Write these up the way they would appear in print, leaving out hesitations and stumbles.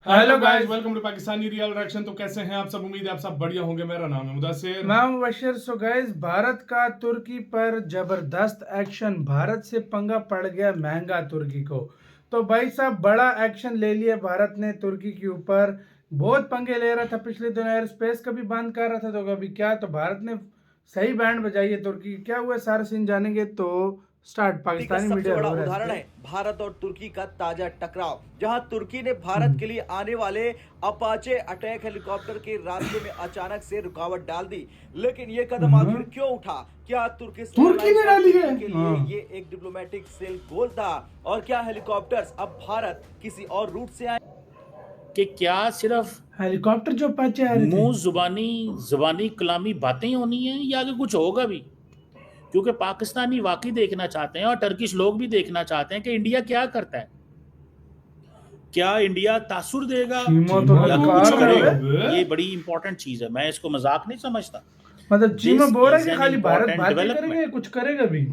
Hello guys, welcome to Pakistani real reaction. तो कैसे हैं आप सब? उम्मीद है आप सब बढ़िया होंगे। मेरा नाम है मुदस्सिर, मैं मुबशिर। सो गाइस, भारत का तुर्की पर जबरदस्त एक्शन। भारत से पंगा पड़ गया महंगा तुर्की को। तो भाई साहब, बड़ा एक्शन ले लिया भारत ने तुर्की के ऊपर। बहुत पंगे ले रहा था पिछले दिनों, एयर स्पेस का भी बंद कर रहा था। तो अभी क्या, तो भारत ने सही बैंड बजाई है तुर्की की। क्या हुआ सारा सीन जानेंगे। तो स्टार्ट। का पाकिस्तानी सबसे मीडिया बड़ा रो रहा है उदाहरण इस है भारत और तुर्की का ताजा टकराव, जहां तुर्की ने भारत के लिए आने वाले अपाचे अटैक हेलीकॉप्टर के रास्ते में अचानक से रुकावट डाल दी। लेकिन ये कदम आखिर क्यों उठा? क्या तुर्की ने डाली है के लिए ये एक डिप्लोमेटिक सेल गोल था? और क्या हेलीकॉप्टर्स अब भारत किसी और रूट से आए? कि क्या सिर्फ हेलीकॉप्टर जो अपाचे आ रहे थे, मुंह जुबानी कलामी बातें होनी है या आगे कुछ होगा भी? क्योंकि पाकिस्तानी वाकई देखना चाहते हैं और टर्किश लोग भी देखना चाहते हैं कि इंडिया क्या करता है। क्या इंडिया तासुर देगा चीमा तो या ललकार कुछ रहा है। करेगा? ये बड़ी इंपॉर्टेंट चीज है, मैं इसको मजाक नहीं समझता। मतलब चीमा This बोल रहा है is कि an खाली भारत important बातें development. करेंगे, कुछ करेगा भी।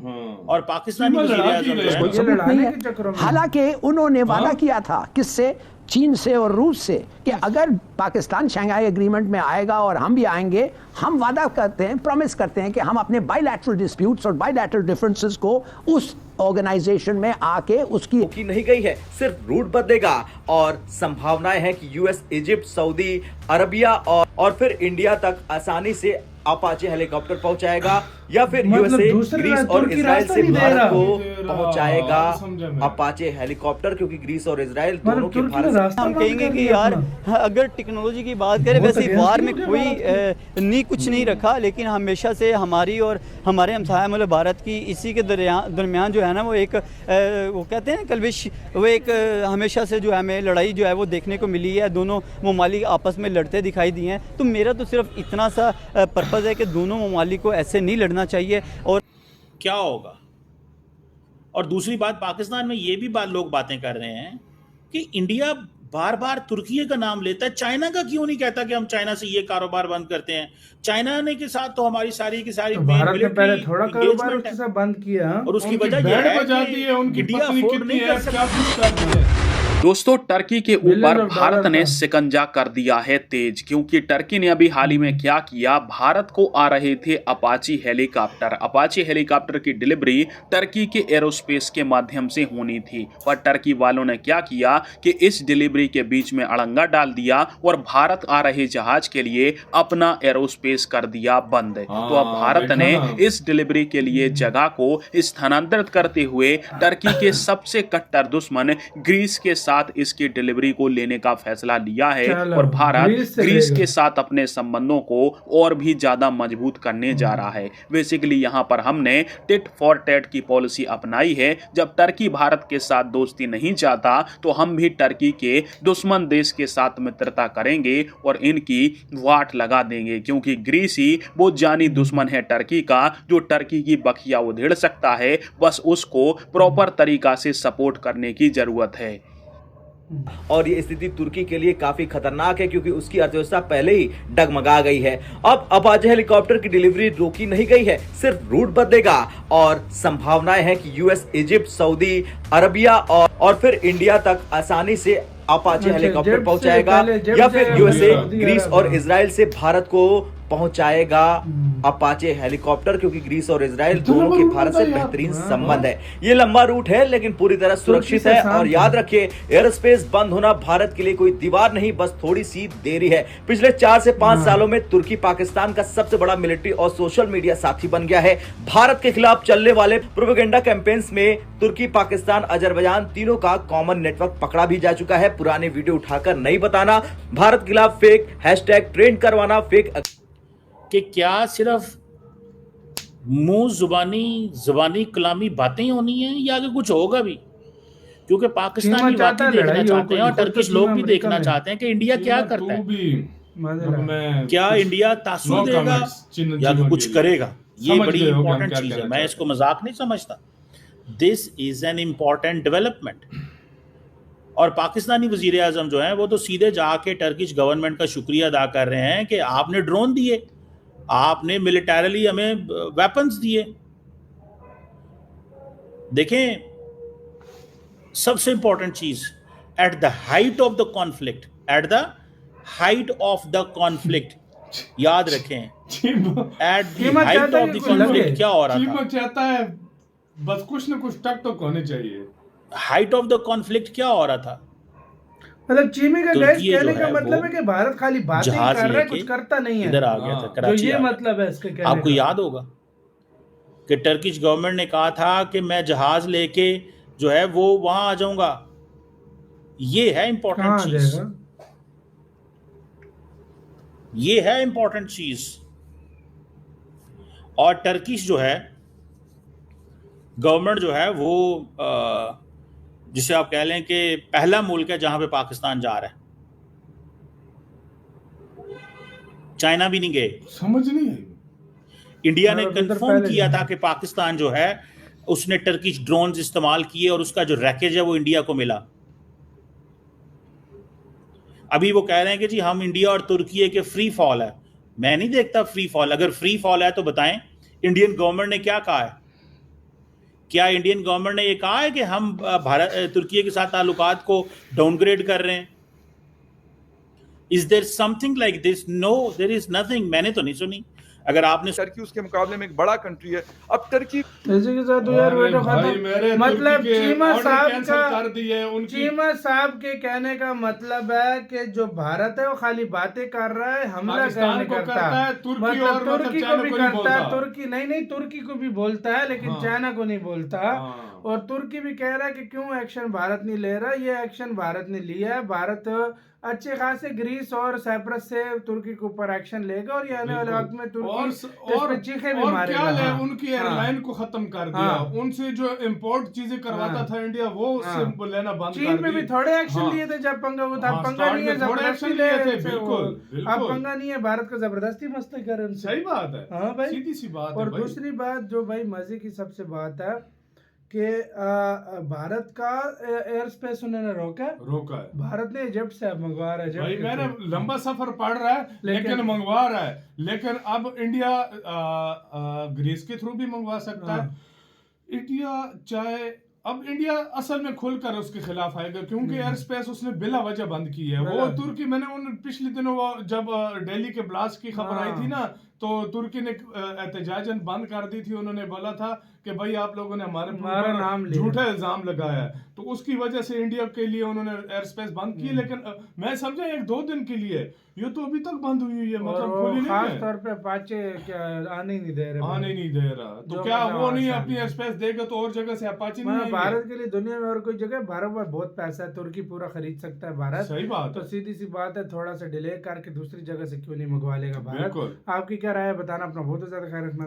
और पाकिस्तानी चीमा लड़ा वज़ीर-ए-आज़म भी जो गए। है, ये लड़ाने के चक्करों में। हालांकि उन्होंने वादा किया था किससे, चीन से और रूस से, कि अगर पाकिस्तान शंघाई एग्रीमेंट में आएगा और हम भी आएंगे, हम वादा करते हैं, प्रॉमिस करते हैं कि हम अपने बायलैटरल डिस्प्यूट्स और बायलैटरल डिफरेंसेस को उस ऑर्गेनाइजेशन में आके उसकी की नहीं गई है, सिर्फ रूट बदलेगा। और संभावनाएं हैं कि यूएस, इजिप्ट, सऊदी अरबिया और फिर इंडिया तक आसानी से अपाचे हेलीकॉप्टर पहुंचाएगा, या फिर मतलब यूएसए, दूसरे ग्रीस और तुर्की इजराइल रास्ता से नहीं दे भारत रहा। को पहुंचाएगा समझा मैं। अपाचे हेलीकॉप्टर, क्योंकि ग्रीस और इजराइल मतलब दोनों के तुर्की भारत ने से रास्ता हम बंद कहेंगे कर कि दिया यार अपना। अगर टेक्नोलॉजी की बात करें, बहुत वैसे against वार ही में हो गया कोई भारत कुछ नहीं रखा, लेकिन हमेशा से हमारी और हमारे हमसाया मुल्क भारत की इसी के दरमियान जो है ना, वो एक वो कहते हैं कलविश, वो एक हमेशा से जो है हमें लड़ाई जो है वो देखने को मिली है। दोनों ममालिक आपस में लड़ते दिखाई दिए हैं। तो मेरा तो सिर्फ इतना सा पर्पज़ है कि दोनों ममालिक को ऐसे नहीं लड़ना चाहिए। और क्या होगा? और दूसरी बात, पाकिस्तान में ये भी लोग बातें कर रहे हैं कि इंडिया बार बार तुर्की का नाम लेता है, चाइना का क्यों नहीं कहता कि हम चाइना से ये कारोबार बंद करते हैं? चाइना ने के साथ तो हमारी सारी की सारी तो भारत ने पहले मिलिट्री थोड़ा कारोबार engagement उसके है। साथ बंद किया। और उसकी उनकी वजह यह बैंड है बजाती है, कि उनकी इंडिया पत्नी अफोर्ड कितनी नहीं है, कर क्या सकता। कुछ करती है। दोस्तों, टर्की के ऊपर बिलियन ऑफ भारत डॉलर ने का। शिकंजा कर दिया है तेज, क्योंकि टर्की ने अभी हाल ही में क्या किया, भारत को आ रहे थे अपाची हेलीकॉप्टर। अपाची हेलीकॉप्टर की डिलीवरी टर्की के एरोस्पेस के माध्यम से होनी थी, पर टर्की वालों ने क्या किया कि इस डिलीवरी के बीच में अड़ंगा डाल दिया और भारत आ रहे जहाज के लिए अपना एरोस्पेस कर दिया बंद। तो अब भारत ने इस डिलीवरी के लिए जगह को स्थानांतरित करते हुए टर्की के सबसे कट्टर दुश्मन ग्रीस के साथ इसकी डिलीवरी को लेने का फैसला लिया है। चलो, और भारत ग्रीस से ग्रीस लेगा। के साथ अपने संबंधों को और भी ज्यादा मजबूत करने जा रहा है। बेसिकली यहां पर हमने टिट फॉर टैट की पॉलिसी अपनाई है। जब टर्की भारत के साथ दोस्ती नहीं चाहता, तो हम भी टर्की के दुश्मन देश के साथ मित्रता करेंगे और इनकी वाट लगा देंगे, क्योंकि ग्रीस ही वो जानी दुश्मन है टर्की का, जो टर्की की बखिया उधेड़ सकता है। बस उसको प्रॉपर तरीका से सपोर्ट करने की जरूरत है। और ये स्थिति तुर्की के लिए काफी खतरनाक है, क्योंकि उसकी अर्थव्यवस्था पहले ही डगमगा गई है। अब अपाचे हेलीकॉप्टर की डिलीवरी रोकी नहीं गई है, सिर्फ रूट बदलेगा। और संभावनाएं हैं कि यूएस, इजिप्ट, सऊदी अरबिया और फिर इंडिया तक आसानी से अपाचे हेलीकॉप्टर जेट से पहुंचाएगा, पहले जेट या से फिर यूएसए, सऊदी ग्रीस अरब और में। इजराइल से भारत को पहुंचाएगा अपाचे हेलीकॉप्टर, क्योंकि ग्रीस और इजराइल दोनों के भारत से बेहतरीन संबंध है। ये लंबा रूट है, लेकिन पूरी तरह सुरक्षित है। और याद रखिए, एयर स्पेस बंद होना भारत के लिए कोई दीवार नहीं, बस थोड़ी सी देरी है। पिछले 4 से 5 सालों में तुर्की पाकिस्तान का सबसे बड़ा मिलिट्री और सोशल मीडिया साथी बन गया है। भारत के खिलाफ चलने वाले प्रोपेगेंडा कैंपेन्स में तुर्की, पाकिस्तान, अजरबैजान तीनों का कॉमन नेटवर्क पकड़ा भी जा चुका है। पुराने वीडियो उठाकर नहीं बताना, भारत के खिलाफ फेक हैशटैग ट्रेंड करवाना, फेक कि क्या सिर्फ मुंह जुबानी कलामी बातें होनी है या आगे कुछ होगा भी? क्योंकि पाकिस्तानी चीमा चाहता वाकई है देखना लड़ाई हो चाहते हैं और कोई, टर्किश तो लोग चीमा भी अमेरिका देखना में। चाहते हैं कि इंडिया क्या चीमा करता तू है। भी मजे अब लगा। मैं क्या कुछ इंडिया तासुर no देगा comments, चिन्ह या चिन्ह कुछ के लिए। करेगा? ये समझ बड़ी गए हो कि हम इंपॉर्टेंट क्या चीज है, कहना मैं चाहते इसको मजाक नहीं समझता। This is an important development. और पाकिस्तानी वज़ीर-ए-आज़म जो हैं, वो तो सीधे जाके टर्किश गवर्नमेंट का शुक्रिया अदा कर रहे हैं कि आपने ड्रोन दिए, आपने मिलिटरली हमें वेपन्स दिए। देखें, सबसे इंपॉर्टेंट चीज, at the height of the conflict at the height of the conflict, याद रखें, एट द चीमा हाइट चाहता है ऑफ कि द कुछ लगे। कॉन्फ्लिक्ट क्या हो रहा चीमा था? चाहता है बस कुछ ना कुछ टक टक होने चाहिए। हाइट ऑफ द कॉन्फ्लिक्ट क्या हो रहा था? मतलब चीमी का गैस तुर्की जो कहने का है मतलब वो है कि भारत खाली बातें ही जहाज कर रहा है, लेके कुछ करता नहीं है। इधर आ गया था, हाँ, जो कराची ये आ गया। मतलब है इसके कहने आपको का। याद होगा कि टर्किश गवर्नमेंट ने कहा था कि मैं जहाज लेके जो है वो वहां आ जाऊंगा। ये है इंपॉर्टेंट कहाँ आ चीज, जाएगा? ये है इंपॉर्टेंट चीज। और टर्किश जो है गवर्नमेंट जो है वो जिसे आप कह लें कि पहला मुल्क है जहां पे पाकिस्तान जा रहा है। चाइना भी नहीं गए। समझ नहीं आई। इंडिया ने और उधर कंफर्म पहले किया जाना। था कि पाकिस्तान जो है उसने टर्किश ड्रोन्स इस्तेमाल किए और उसका जो रैकेज है वो इंडिया को मिला। अभी वो कह रहे हैं कि जी हम इंडिया और तुर्की के फ्री फॉल है। मैं नहीं देखता फ्री फॉल। अगर फ्री फॉल है तो बताएं इंडियन गवर्नमेंट ने क्या कहा है? क्या इंडियन गवर्नमेंट ने ये कहा है कि हम भारत तुर्की के साथ ताल्लुकात को डाउनग्रेड कर रहे हैं? Is there something like this? No, there is nothing. मैंने तो नहीं सुनी। अगर आपने टर्की उसके मुकाबले में एक बड़ा कंट्री है। अब टर्की इसी के साथ यार अरे वीडियो भाई खत्म। मेरे मतलब तुर्की के चीमा ऑर्डर साहब कैंसिल का कर दिए उनकी। चीमा साहब के कहने का मतलब है कि जो भारत है वो खाली बातें कर रहा है, हमला पाकिस्तान नहीं को करता। करता है, तुर्की मतलब और मतलब तुर्की को चाइना भी को नहीं करता है, बोलता। तुर्की नहीं तुर्की को भी बोलता है लेकिन हाँ। चाइना को नहीं बोलता। हाँ। और तुर्की भी कह रहा है कि क्यों एक्शन भारत नहीं ले रहा। ये एक्शन भारत ने लिया है। भारत अच्छे खासे ग्रीस और साइप्रस से तुर्की के ऊपर एक्शन लेगा और ये आने वाले वक्त में तुर्की इस पे चीखे भी और मारेगा। क्या ले हाँ। उनकी हाँ। एयरलाइन को खत्म कर दिया। हाँ। उनसे जो इंपोर्ट चीजें करवाता हाँ। था इंडिया वो उससे हाँ। लेना बंद चीन कर पे भी दी। थोड़े एक्शन हाँ। लिए थे जब पंगा हुआ था। हाँ, अब पंगा स्टार्ट नहीं है, में थोड़े जबरदस्ती एक्शन ले लिए रहे थे, हैं बिल्कुल, अब बिल्कुल। पंगा नहीं है, भारत को जबरदस्ती मस्ती कर रहे हैं उनसे। सही बात है। हाँ भाई, सीधी सी बात है और भाई। दूसरी बात जो भाई मजे की सबसे बात है कि भारत का एयर स्पेस उन्होंने रोका है। भारत ने इजिप्ट से मंगवा रहा है। भाई इजिप्ट मैंने के लंबा सफर पड़ रहा है लेकिन मंगवा रहा है। लेकिन अब इंडिया ग्रीस के थ्रू भी मंगवा सकता है। इंडिया चाहे अब इंडिया असल में खुलकर उसके खिलाफ आएगा क्योंकि एयर स्पेस उसने बिला वजह बंद की है। वो तुर्की मैंने उन पिछले दिनों वो जब दिल्ली के ब्लास्ट की खबर आई थी ना तो तुर्की ने एहतजाजन बंद कर दी थी। उन्होंने बोला था कि भाई आप लोगों ने हमारे ऊपर झूठा इल्जाम लगाया है, तो उसकी वजह से इंडिया के लिए उन्होंने एयर स्पेस बंद की। लेकिन मैं समझा 1-2 दिन के लिए, ये तो अभी तक बंद हुई है, मतलब खुली नहीं है। खास तौर पे अपाचे क्या आने ही नहीं दे रहे। आने नहीं दे रहा तो क्या वो नहीं अपनी एयर स्पेस देगा तो और जगह से अपाचे नहीं आएंगे? भारत के लिए दुनिया में और कोई जगह, भारत में बहुत पैसा है, तुर्की पूरा खरीद सकता है भारत। सही बात तो सीधी सी बात है, थोड़ा सा डिले करके दूसरी जगह से क्यों नहीं मंगवा लेगा भारत? बिल्कुल। आपकी क्या राय है बताना, अपना बहुत ज्यादा ख्याल रखना।